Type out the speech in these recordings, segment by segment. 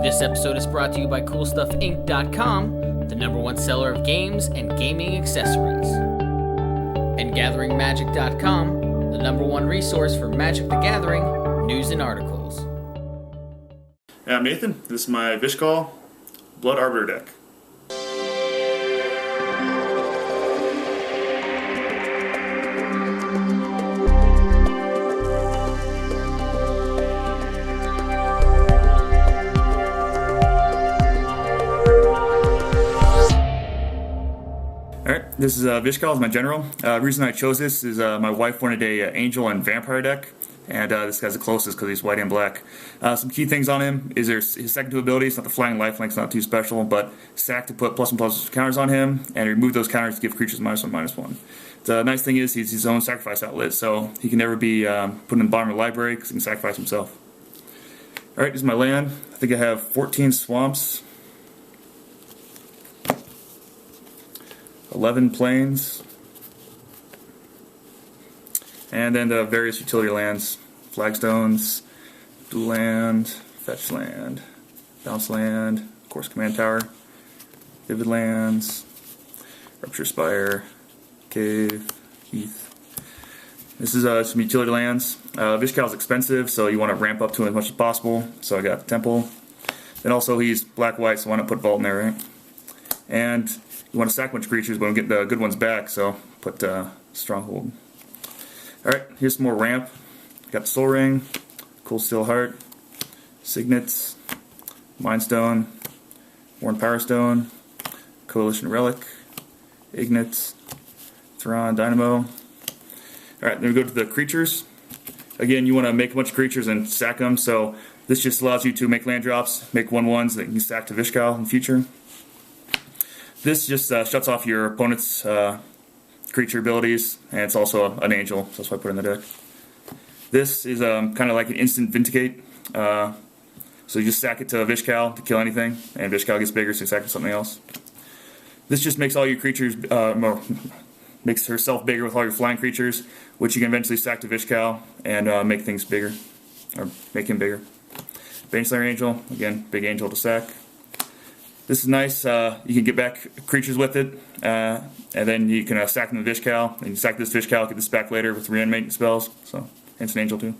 This episode is brought to you by CoolStuffInc.com, the #1 seller of games and gaming accessories. And GatheringMagic.com, the #1 resource for Magic the Gathering news and articles. Hey, I'm Nathan. This is my Vish Kal Blood Arbiter deck. This is Vish Kal, is my general. The reason I chose this is my wife wanted a Angel and Vampire deck, and this guy's the closest because he's white and black. Some key things on him is there's his second 2 abilities, not the flying lifelink's not too special, but sack to put +1/+1 counters on him, and remove those counters to give creatures -1/-1. The nice thing is he's his own sacrifice outlet, so he can never be put in the bottom of the library because he can sacrifice himself. Alright, this is my land. I think I have 14 swamps, 11 plains, and then the various utility lands: Flagstones, dual land, fetch land, bounce land, of course command tower, vivid lands, Rupture Spire, Cave, Heath. This is some utility lands. Vish Kal is expensive, so you want to ramp up to him as much as possible. So I got Temple. Then also he's black-white, so why not put Vault in there, right? And you want to sack a bunch of creatures, but get the good ones back, so put Stronghold. Alright, here's some more ramp. Got the Soul Ring, Coldsteel Heart, Signets, Mindstone, Worn Power Stone, Coalition Relic, Ignite, Thran Dynamo. Alright, then we go to the creatures. Again, you want to make a bunch of creatures and sack them, so this just allows you to make land drops, make 1/1s that you can sack to Vish Kal in the future. This just shuts off your opponent's creature abilities, and it's also an angel, so that's why I put it in the deck. This is kind of like an instant Vindicate, so you just sack it to Vish Kal to kill anything, and Vish Kal gets bigger, so you sack it to something else. This just makes all your creatures, makes herself bigger with all your flying creatures, which you can eventually sack to Vish Kal and make things bigger, or make him bigger. Baneslayer Angel, again, big angel to sack. This is nice. You can get back creatures with it, and then you can sack them to Vish Kal, and you sack this Vish Kal, get this back later with reanimating spells. So, instant angel too.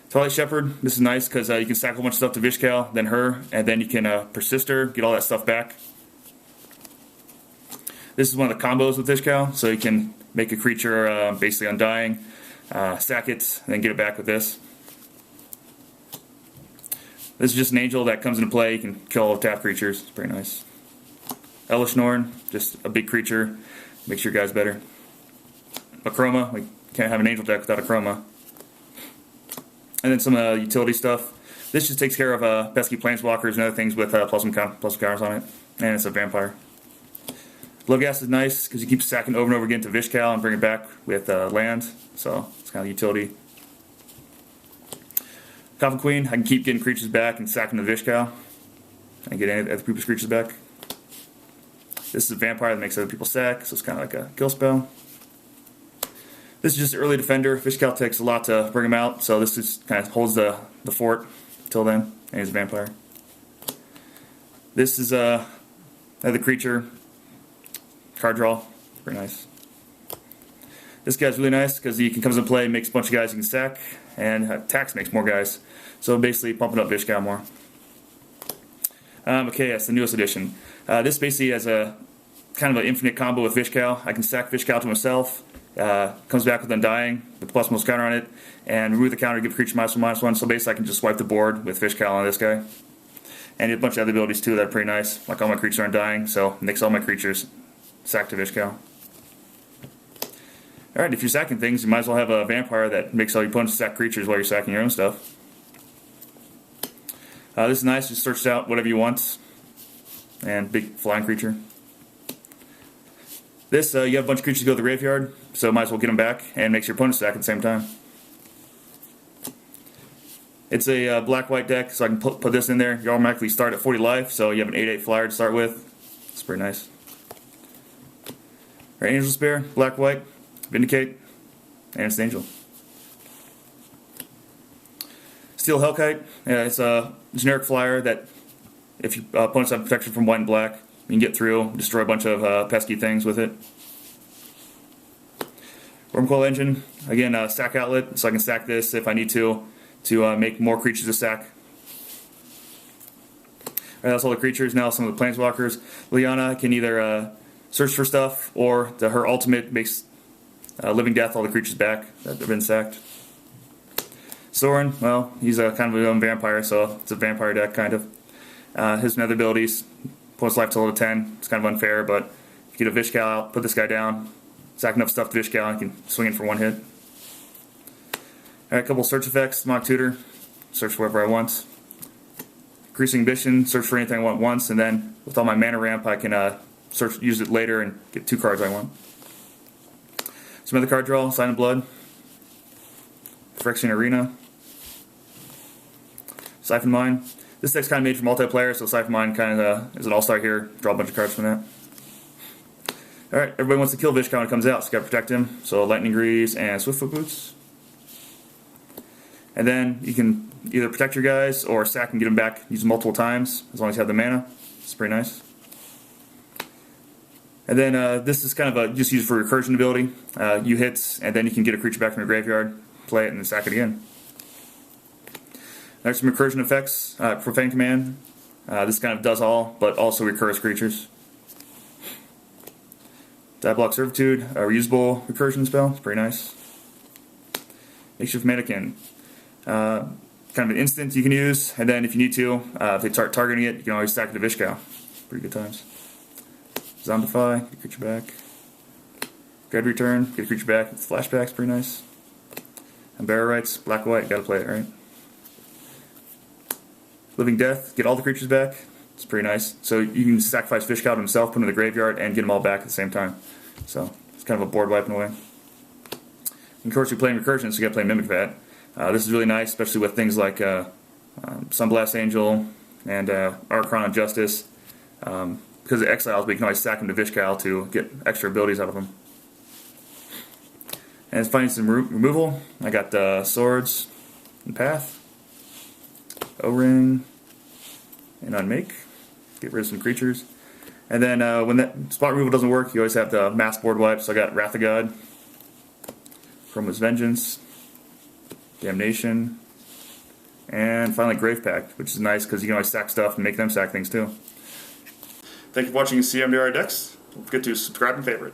Twilight Shepard. This is nice because you can sack a whole bunch of stuff to Vish Kal, then her, and then you can persist her, get all that stuff back. This is one of the combos with Vish Kal, so you can make a creature basically undying, sack it, and then get it back with this. This is just an angel that comes into play. You can kill all the tap creatures. It's pretty nice. Elishnorn, just a big creature. Makes your guys better. Akroma, we can't have an angel deck without Akroma. And then some utility stuff. This just takes care of pesky planeswalkers and other things with plus one counters on it. And it's a vampire. Bloodgift is nice because you keep sacking over and over again to Vish Kal and bring it back with land. So it's kind of utility. Coffin Queen, I can keep getting creatures back and sack them to Vish Kal and get any other people's creatures back. This is a vampire that makes other people sack, so it's kind of like a kill spell. This is just an early defender. Vish Kal takes a lot to bring him out, so this just kind of holds the fort until then, and he's a vampire. This is another creature. Card draw, pretty nice. This guy's really nice because he comes into play, makes a bunch of guys you can sack, and attacks makes more guys. So basically pumping up Vish Kal more. Mikaeus, the newest edition. This basically has a kind of an infinite combo with Vish Kal. I can sack Vish Kal to myself, comes back with Undying, with the +1 counter on it, and remove the counter, give the creature -1/-1. So basically I can just wipe the board with Vish Kal on this guy. And a bunch of other abilities too that are pretty nice. Like all my creatures are Undying, so mix all my creatures, sack to Vish Kal. Alright, if you're sacking things, you might as well have a vampire that makes all your opponents sack creatures while you're sacking your own stuff. This is nice, just search out whatever you want. And big flying creature. This, you have a bunch of creatures go to the graveyard, so might as well get them back, and makes your opponent sack at the same time. It's a black-white deck, so I can put this in there. You automatically start at 40 life, so you have an 8/8 flyer to start with. It's pretty nice. Alright, Angel Spear, black-white. Vindicate, and it's an angel. Steel Hellkite. It's a generic flyer that if your opponents have protection from white and black, you can get through, destroy a bunch of pesky things with it. Wormcoil Engine, again, sack outlet, so I can sack this if I need to make more creatures to sack. Alright, that's all the creatures. Now some of the planeswalkers. Liliana can either search for stuff, or her ultimate makes Living Death all the creatures back that have been sacked. Sorin, well, he's a kind of a vampire, so it's a vampire deck, kind of. His nether abilities, opponent's life total to 10. It's kind of unfair, but if you get a Vish Kal out, put this guy down, sack enough stuff to Vish Kal, and he can swing in for one hit. Alright, a couple search effects. Mock Tutor, search wherever I want. Increasing Ambition, search for anything I want once, and then with all my mana ramp, I can use it later and get 2 cards I want. Some other card draw, Sign of Blood, Phyrexian Arena, Siphon Mine. This deck's kind of made for multiplayer, so Siphon Mine kind of is an all-star here. Draw a bunch of cards from that. Alright, everybody wants to kill Vish Kal when it comes out, so you gotta protect him. So Lightning Greaves and Swiftfoot Boots. And then you can either protect your guys or sack and get them back, use them multiple times, as long as you have the mana. It's pretty nice. And then this is kind of just used for recursion ability. You hit, and then you can get a creature back from your graveyard, play it, and then sack it again. There's some recursion effects. Profane Command. This kind of does all, but also recurs creatures. Diabolic Servitude, a reusable recursion spell. It's pretty nice. Makeshift Mannequin. Kind of an instant you can use, and then if you need to, if they start targeting it, you can always stack it to Vish Kal. Pretty good times. Zombify, get a creature back. Dread Return, get a creature back. It's flashbacks, pretty nice. And Barrow Rights, black white, gotta play it, right? Living Death, get all the creatures back. It's pretty nice. So you can sacrifice Vish Kal to himself, put him in the graveyard, and get them all back at the same time. So it's kind of a board wipe in a way. And of course, you're playing recursion, so you gotta play Mimic Vat. This is really nice, especially with things like Sunblast Angel and Archon of Justice. Because of exiles, but you can always sack them to Vish Kal to get extra abilities out of them. And it's finding some removal. I got Swords and Path, O-Ring, and Unmake. Get rid of some creatures. And then when that spot removal doesn't work, you always have the mass board wipe. So I got Wrath of God, Chroma's Vengeance, Damnation, and finally Grave Pact, which is nice because you can always sack stuff and make them sack things too. Thank you for watching CMDR decks. Don't forget to subscribe and favorite.